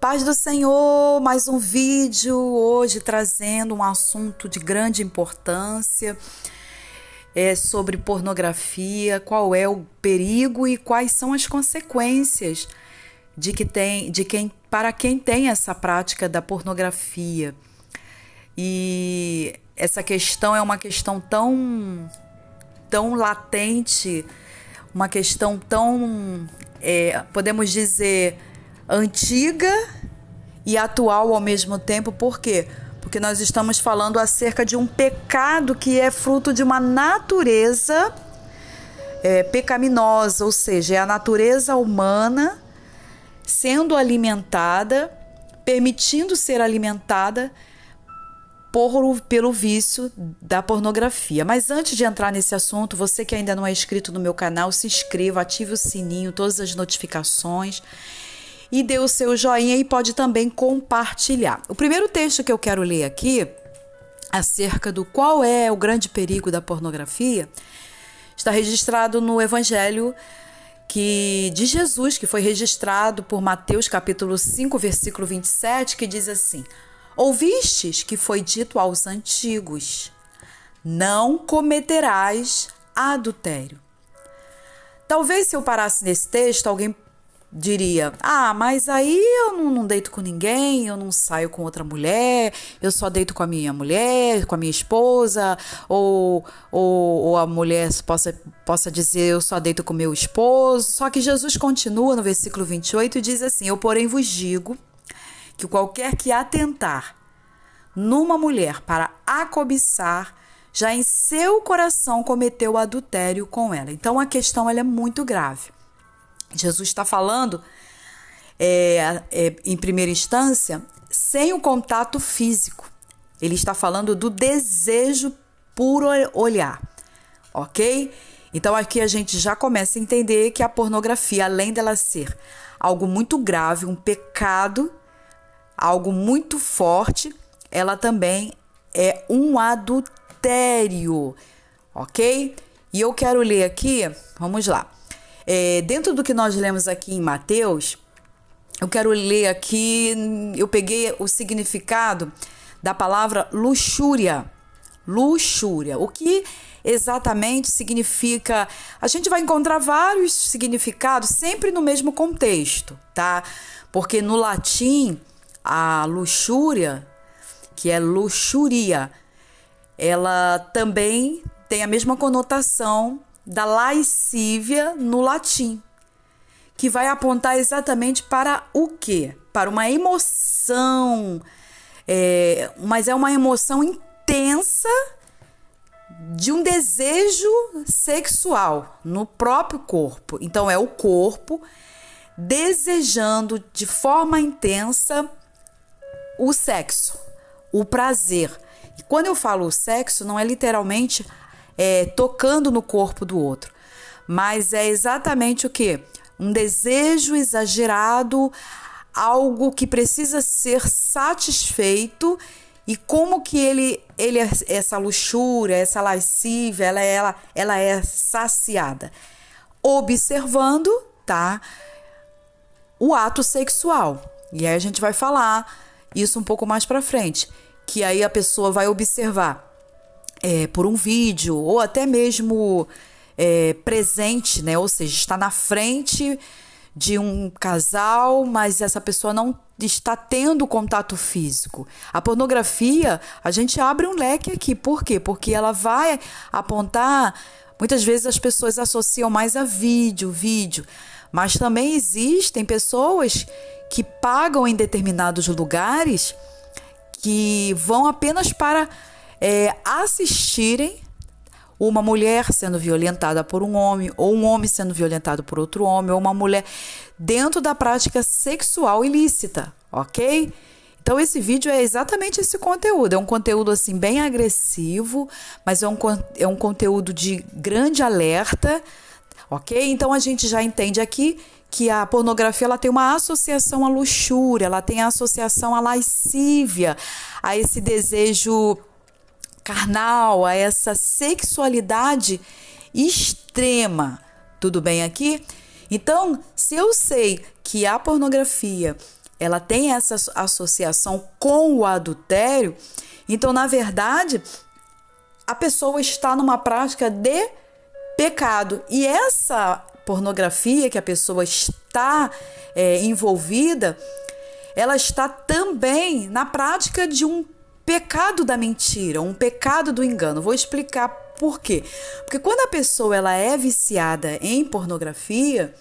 Paz do Senhor, mais um vídeo hoje trazendo um assunto de grande importância sobre pornografia, qual é o perigo e quais são as consequências para quem tem essa prática da pornografia. E essa questão é uma questão tão latente, uma questão tão, podemos dizer, antiga e atual ao mesmo tempo. Por quê? Porque nós estamos falando acerca de um pecado que é fruto de uma natureza pecaminosa, ou seja, é a natureza humana sendo alimentada, permitindo ser alimentada pelo vício da pornografia. Mas antes de entrar nesse assunto, você que ainda não é inscrito no meu canal, se inscreva, ative o sininho, todas as notificações e dê o seu joinha e pode também compartilhar. O primeiro texto que eu quero ler aqui, acerca do qual é o grande perigo da pornografia, está registrado no Evangelho de Jesus, que foi registrado por Mateus capítulo 5, versículo 27, que diz assim: ouvistes que foi dito aos antigos, não cometerás adultério. Talvez se eu parasse nesse texto, alguém diria: mas aí eu não deito com ninguém, eu não saio com outra mulher, eu só deito com a minha mulher, com a minha esposa, ou a mulher possa dizer: eu só deito com meu esposo. Só que Jesus continua no versículo 28 e diz assim: eu porém vos digo que qualquer que atentar numa mulher para a cobiçar, já em seu coração cometeu adultério com ela. Então a questão ela é muito grave. Jesus está falando, em primeira instância, sem o contato físico. Ele está falando do desejo por olhar, ok? Então aqui a gente já começa a entender que a pornografia, além dela ser algo muito grave, um pecado, algo muito forte, ela também é um adultério, ok? E eu quero ler aqui, vamos lá. Dentro do que nós lemos aqui em Mateus, eu quero ler aqui, eu peguei o significado da palavra luxúria. Luxúria. O que exatamente significa? A gente vai encontrar vários significados sempre no mesmo contexto, tá? Porque no latim, a luxúria, que é luxúria, ela também tem a mesma conotação da lascívia no latim, que vai apontar exatamente para o quê? Para uma emoção, mas é uma emoção intensa de um desejo sexual no próprio corpo. Então é o corpo desejando de forma intensa o sexo, o prazer. E quando eu falo o sexo, não é literalmente tocando no corpo do outro, mas é exatamente o quê? Um desejo exagerado, algo que precisa ser satisfeito. E como que essa luxúria, essa lascívia, ela é saciada? Observando, tá? O ato sexual. E aí a gente vai falar isso um pouco mais pra frente, que aí a pessoa vai observar por um vídeo ou até mesmo presente, né? Ou seja, está na frente de um casal, mas essa pessoa não está tendo contato físico. A pornografia, a gente abre um leque aqui. Por quê? Porque ela vai apontar, muitas vezes as pessoas associam mais a vídeo, mas também existem pessoas que pagam em determinados lugares, que vão apenas para assistirem uma mulher sendo violentada por um homem, ou um homem sendo violentado por outro homem, ou uma mulher dentro da prática sexual ilícita, ok? Então esse vídeo é exatamente esse conteúdo, é um conteúdo assim bem agressivo, mas é um conteúdo de grande alerta, ok? Então a gente já entende aqui que a pornografia ela tem uma associação à luxúria, ela tem a associação à lascívia, a esse desejo carnal, a essa sexualidade extrema. Tudo bem aqui? Então, se eu sei que a pornografia ela tem essa associação com o adultério, então, na verdade, a pessoa está numa prática de pecado. E essa pornografia que a pessoa está envolvida, ela está também na prática de um pecado da mentira, um pecado do engano. Vou explicar por quê. Porque quando a pessoa ela é viciada em pornografia,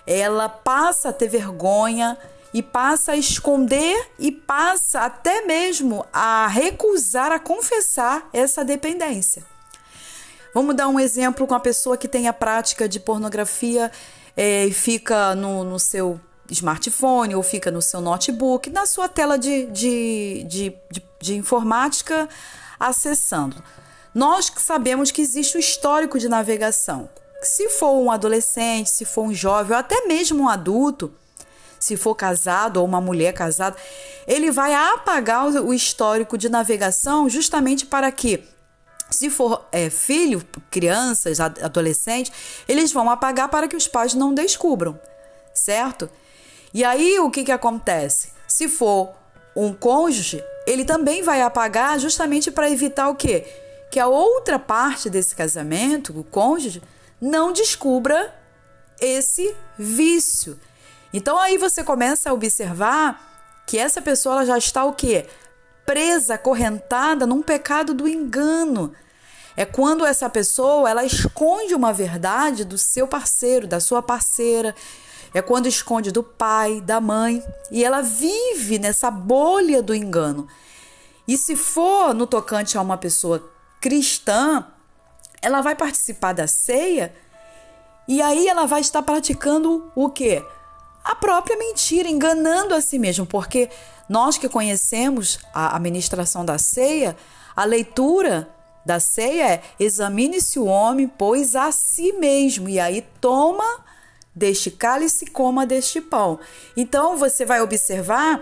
ela passa a ter vergonha e passa a esconder e passa até mesmo a recusar, a confessar essa dependência. Vamos dar um exemplo com a pessoa que tem a prática de pornografia e fica no seu smartphone ou fica no seu notebook, na sua tela de informática, acessando. Nós sabemos que existe o histórico de navegação. Se for um adolescente, se for um jovem ou até mesmo um adulto, se for casado ou uma mulher casada, ele vai apagar o histórico de navegação justamente para que, se for filho, crianças, adolescentes, eles vão apagar para que os pais não descubram, certo? E aí o que acontece? Se for um cônjuge, ele também vai apagar justamente para evitar o quê? Que a outra parte desse casamento, o cônjuge, não descubra esse vício. Então aí você começa a observar que essa pessoa ela já está o quê? Presa, acorrentada num pecado do engano. É quando essa pessoa ela esconde uma verdade do seu parceiro, da sua parceira. É quando esconde do pai, da mãe. E ela vive nessa bolha do engano. E se for no tocante a uma pessoa cristã, ela vai participar da ceia e aí ela vai estar praticando o quê? A própria mentira, enganando a si mesmo, porque nós que conhecemos a ministração da ceia, a leitura da ceia é: examine-se o homem, pois a si mesmo, e aí toma deste cálice, coma deste pão. Então você vai observar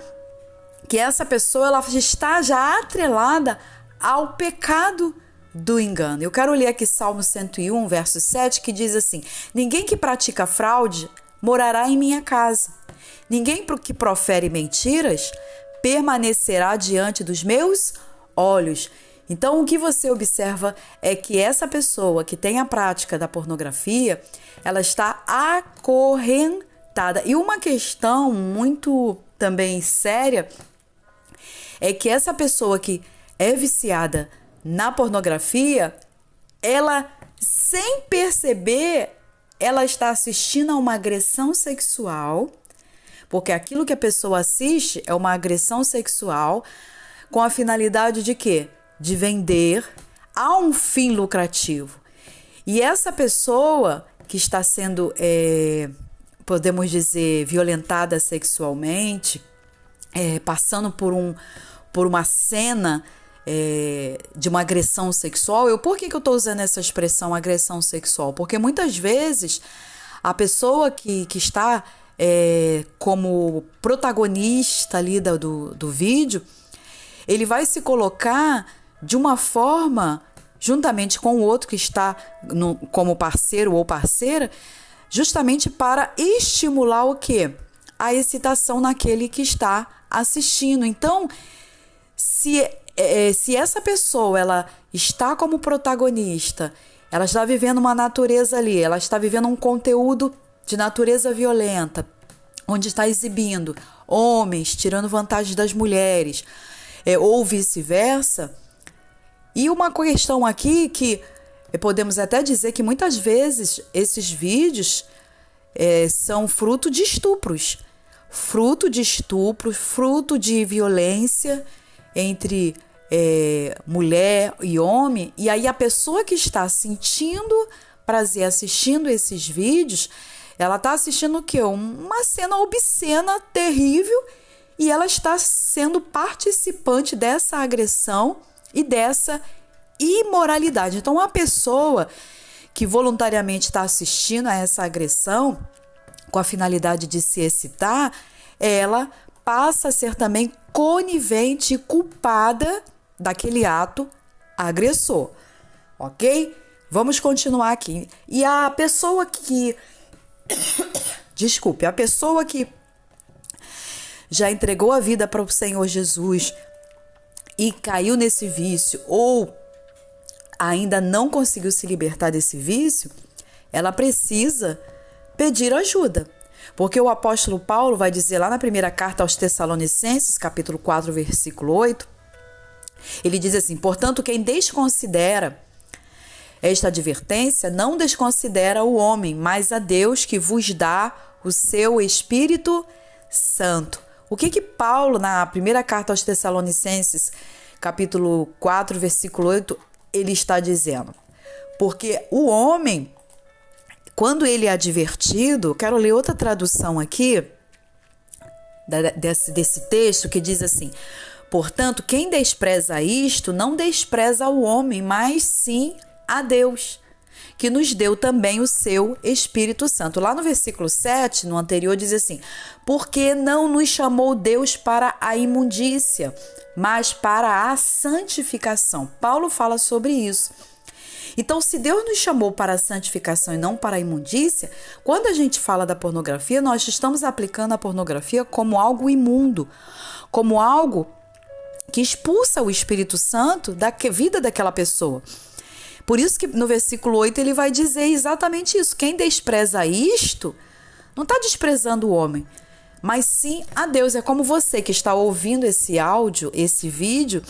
que essa pessoa ela está já atrelada ao pecado do engano. Eu quero ler aqui Salmo 101, verso 7, que diz assim: ninguém que pratica fraude morará em minha casa. Ninguém que profere mentiras permanecerá diante dos meus olhos. Então, o que você observa é que essa pessoa que tem a prática da pornografia, ela está acorrentada. E uma questão muito também séria é que essa pessoa que é viciada na pornografia, ela, sem perceber, ela está assistindo a uma agressão sexual, porque aquilo que a pessoa assiste é uma agressão sexual com a finalidade de quê? De vender a um fim lucrativo. E essa pessoa que está sendo, podemos dizer, violentada sexualmente, passando por uma cena de uma agressão sexual. Por que eu estou usando essa expressão agressão sexual? Porque muitas vezes a pessoa que está como protagonista ali do vídeo, ele vai se colocar de uma forma, juntamente com o outro que está como parceiro ou parceira, justamente para estimular o quê? A excitação naquele que está assistindo. Então, se essa pessoa ela está como protagonista, ela está vivendo uma natureza ali, ela está vivendo um conteúdo de natureza violenta, onde está exibindo homens tirando vantagem das mulheres, ou vice-versa. E uma questão aqui que podemos até dizer que muitas vezes esses vídeos são fruto de estupros, fruto de violência entre mulher e homem. E aí a pessoa que está sentindo prazer assistindo esses vídeos, ela está assistindo o quê? Uma cena obscena, terrível, e ela está sendo participante dessa agressão e dessa imoralidade. Então, a pessoa que voluntariamente está assistindo a essa agressão com a finalidade de se excitar, ela passa a ser também conivente e culpada daquele ato agressor, ok? Vamos continuar aqui. E a pessoa que... Desculpe, a pessoa que já entregou a vida para o Senhor Jesus e caiu nesse vício, ou ainda não conseguiu se libertar desse vício, ela precisa pedir ajuda. Porque o apóstolo Paulo vai dizer lá na primeira carta aos Tessalonicenses, capítulo 4, versículo 8, ele diz assim: portanto, quem desconsidera esta advertência, não desconsidera o homem, mas a Deus que vos dá o seu Espírito Santo. O que Paulo, na primeira carta aos Tessalonicenses, capítulo 4, versículo 8, ele está dizendo? Porque o homem, quando ele é advertido, quero ler outra tradução aqui desse texto que diz assim: portanto, quem despreza isto, não despreza o homem, mas sim a Deus, que nos deu também o seu Espírito Santo. Lá no versículo 7, no anterior, diz assim: porque não nos chamou Deus para a imundícia, mas para a santificação. Paulo fala sobre isso. Então, se Deus nos chamou para a santificação e não para a imundícia, quando a gente fala da pornografia, nós estamos aplicando a pornografia como algo imundo, como algo que expulsa o Espírito Santo da vida daquela pessoa. Por isso que no versículo 8 ele vai dizer exatamente isso: quem despreza isto, não está desprezando o homem, mas sim a Deus. É como você que está ouvindo esse áudio, esse vídeo.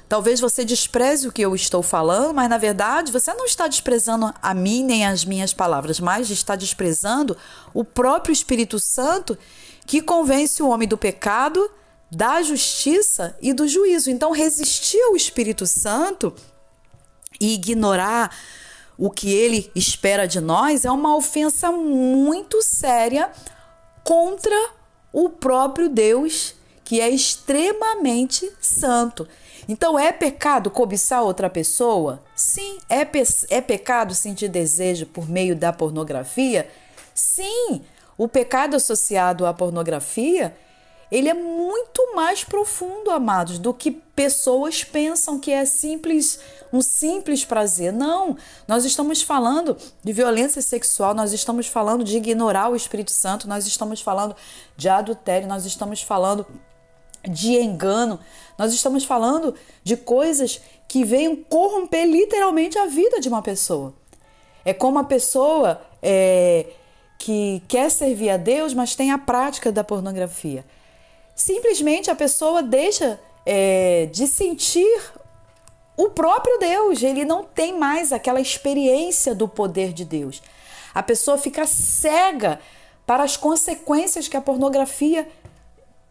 Talvez você despreze o que eu estou falando, mas na verdade você não está desprezando a mim nem as minhas palavras, mas está desprezando o próprio Espírito Santo que convence o homem do pecado, da justiça e do juízo. Então, resistir ao Espírito Santo e ignorar o que ele espera de nós é uma ofensa muito séria contra o próprio Deus, que é extremamente santo. Então, é pecado cobiçar outra pessoa? Sim. É pecado sentir desejo por meio da pornografia? Sim. O pecado associado à pornografia, ele é muito mais profundo, amados, do que pessoas pensam que é um simples prazer. Não, nós estamos falando de violência sexual, nós estamos falando de ignorar o Espírito Santo, nós estamos falando de adultério, nós estamos falando de engano, nós estamos falando de coisas que vêm corromper literalmente a vida de uma pessoa. É como a pessoa que quer servir a Deus, mas tem a prática da pornografia. Simplesmente a pessoa deixa de sentir o próprio Deus, ele não tem mais aquela experiência do poder de Deus. A pessoa fica cega para as consequências que a pornografia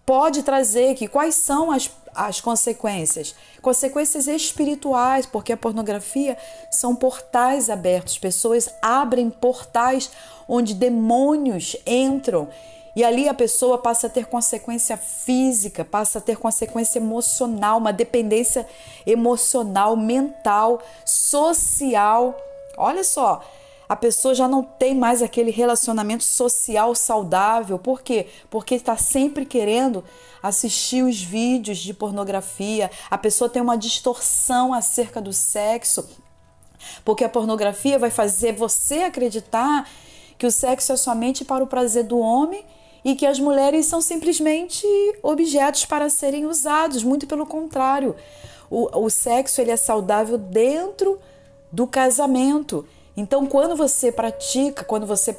pode trazer. Quais são as consequências? Consequências espirituais, porque a pornografia são portais abertos, pessoas abrem portais onde demônios entram. E ali a pessoa passa a ter consequência física, passa a ter consequência emocional, uma dependência emocional, mental, social. Olha só, a pessoa já não tem mais aquele relacionamento social saudável. Por quê? Porque está sempre querendo assistir os vídeos de pornografia. A pessoa tem uma distorção acerca do sexo, porque a pornografia vai fazer você acreditar que o sexo é somente para o prazer do homem e que as mulheres são simplesmente objetos para serem usados. Muito pelo contrário. O sexo ele é saudável dentro do casamento. Então, quando você pratica, quando você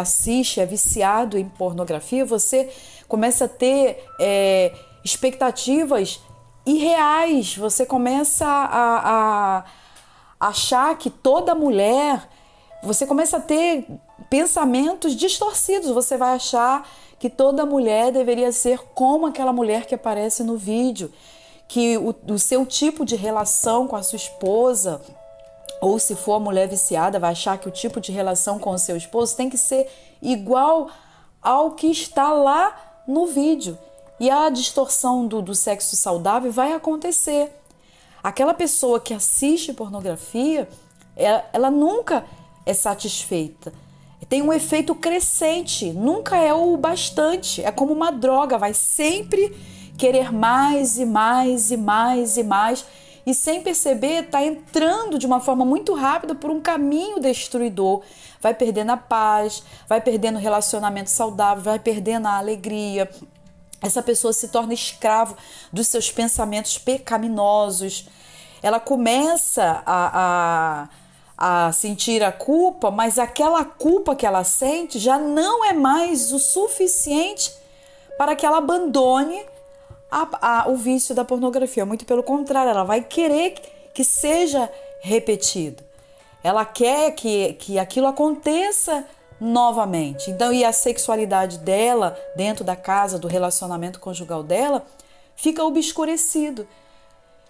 assiste, é viciado em pornografia, você começa a ter expectativas irreais. Você começa a achar que toda mulher... Você começa a ter pensamentos distorcidos. Você vai achar que toda mulher deveria ser como aquela mulher que aparece no vídeo, que o seu tipo de relação com a sua esposa, ou se for a mulher viciada, vai achar que o tipo de relação com o seu esposo tem que ser igual ao que está lá no vídeo. E a distorção do sexo saudável vai acontecer. Aquela pessoa que assiste pornografia, ela nunca é satisfeita. Tem um efeito crescente, nunca é o bastante. É como uma droga, vai sempre querer mais e mais e mais e mais. E sem perceber, está entrando de uma forma muito rápida por um caminho destruidor. Vai perdendo a paz, vai perdendo o relacionamento saudável, vai perdendo a alegria, essa pessoa se torna escravo dos seus pensamentos pecaminosos. Ela começa a sentir a culpa, mas aquela culpa que ela sente já não é mais o suficiente para que ela abandone o vício da pornografia. Muito pelo contrário, ela vai querer que seja repetido. Ela quer que aquilo aconteça novamente. Então, e a sexualidade dela, dentro da casa, do relacionamento conjugal dela, fica obscurecido.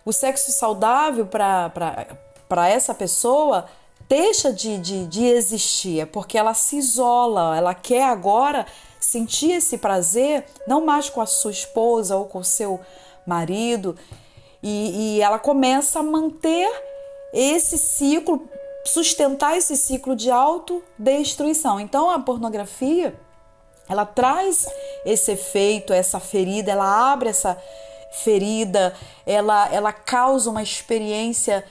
O sexo saudável para essa pessoa deixa de existir, porque ela se isola, ela quer agora sentir esse prazer, não mais com a sua esposa ou com o seu marido, e ela começa a manter esse ciclo, sustentar esse ciclo de autodestruição. Então a pornografia, ela traz esse efeito, essa ferida, ela abre essa ferida, ela causa uma experiência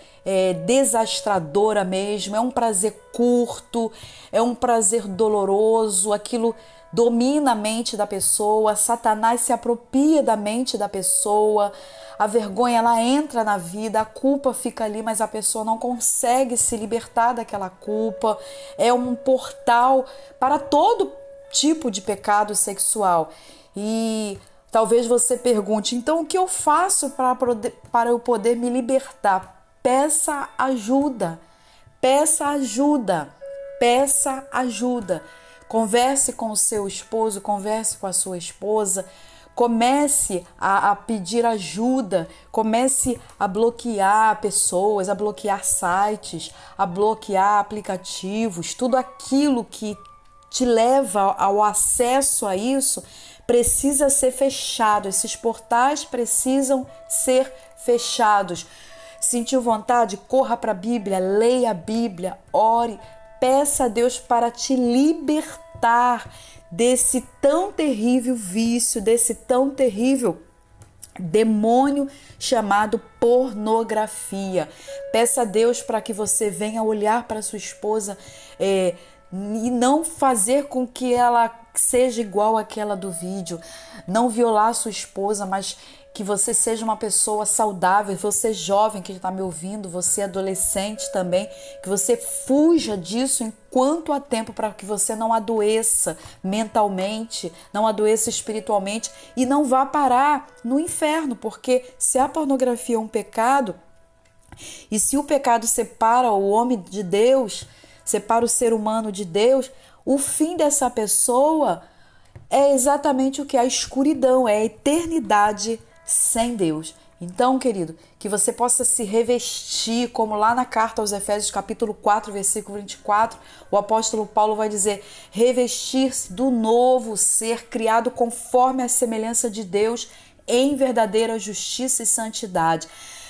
desastradora mesmo, é um prazer curto, é um prazer doloroso, aquilo domina a mente da pessoa, Satanás se apropria da mente da pessoa, a vergonha ela entra na vida, a culpa fica ali, mas a pessoa não consegue se libertar daquela culpa, é um portal para todo tipo de pecado sexual. E talvez você pergunte, então o que eu faço para eu poder me libertar? Peça ajuda, peça ajuda, peça ajuda. Converse com o seu esposo, converse com a sua esposa, comece a pedir ajuda, comece a bloquear pessoas, a bloquear sites, a bloquear aplicativos, tudo aquilo que te leva ao acesso a isso precisa ser fechado, esses portais precisam ser fechados. Sentiu vontade? Corra para a Bíblia, leia a Bíblia, ore, peça a Deus para te libertar desse tão terrível vício, desse tão terrível demônio chamado pornografia. Peça a Deus para que você venha olhar para sua esposa e não fazer com que ela seja igual àquela do vídeo, não violar sua esposa, mas que você seja uma pessoa saudável, você jovem que está me ouvindo, você adolescente também, que você fuja disso enquanto há tempo, para que você não adoeça mentalmente, não adoeça espiritualmente e não vá parar no inferno, porque se a pornografia é um pecado, e se o pecado separa o homem de Deus, separa o ser humano de Deus, o fim dessa pessoa é exatamente o que? A escuridão, é a eternidade sem Deus. Então, querido, que você possa se revestir, como lá na carta aos Efésios, capítulo 4, versículo 24, o apóstolo Paulo vai dizer: revestir-se do novo ser, criado conforme a semelhança de Deus, em verdadeira justiça e santidade.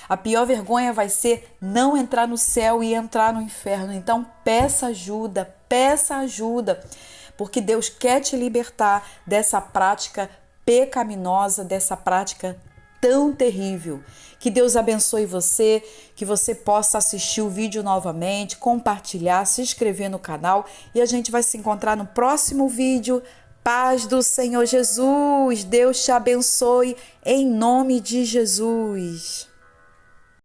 A pior vergonha vai ser não entrar no céu e entrar no inferno. Então, peça ajuda, porque Deus quer te libertar dessa prática pecaminosa, dessa prática tão terrível. Que Deus abençoe você, que você possa assistir o vídeo novamente, compartilhar, se inscrever no canal e a gente vai se encontrar no próximo vídeo. Paz do Senhor Jesus, Deus te abençoe em nome de Jesus.